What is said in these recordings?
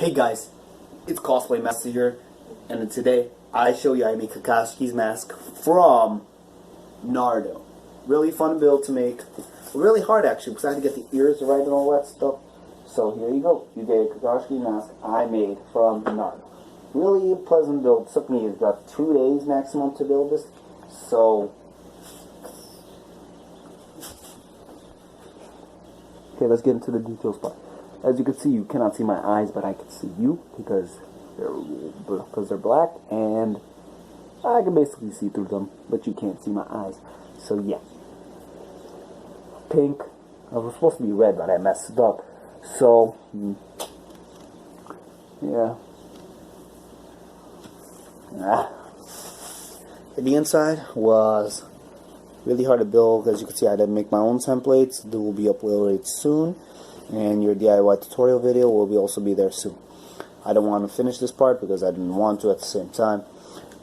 Hey guys, it's Cosplay Master here, and today I show you how to make Kakashi's mask from Naruto. Really fun build to make, really hard actually, because I had to get the ears right and all that stuff. So here you go, you get a Kakashi mask I made from Naruto. Really pleasant build, took me about 2 days maximum to build this, so... Okay, let's get into the details part. As you can see, you cannot see my eyes, but I can see you because they're black, and I can basically see through them, but you can't see my eyes. So yeah, pink. I was supposed to be red, but I messed it up. So yeah. The inside was really hard to build. As you can see, I had to make my own templates. They will be uploaded soon, and your DIY tutorial video will also be there soon. I don't want to finish this part because I didn't want to at the same time,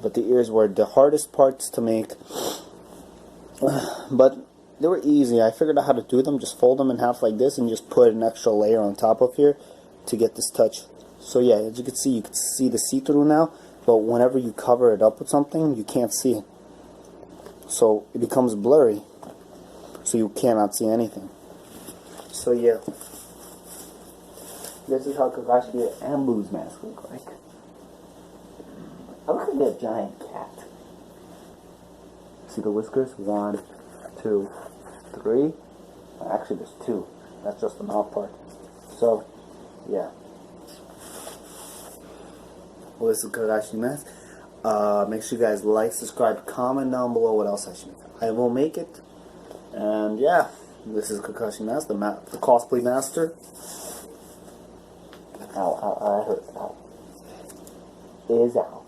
but the ears were the hardest parts to make, but they were easy. I figured out how to do them. Just fold them in half like this and just put an extra layer on top of here to get this touch. So yeah, as you can see the see-through now, but whenever you cover it up with something, you can't see it. So it becomes blurry, so you cannot see anything. So yeah, this is how Kakashi and Anbu's mask look like. I look like a giant cat. See the whiskers? 1, 2, 3. Actually, there's 2. That's just the mouth part. So yeah. Well, this is Kakashi mask. Make sure you guys like, subscribe, comment down below what else I should make. I will make it. And yeah, this is Kakashi mask, the cosplay master. Ow, I hurt. Ow. Is out.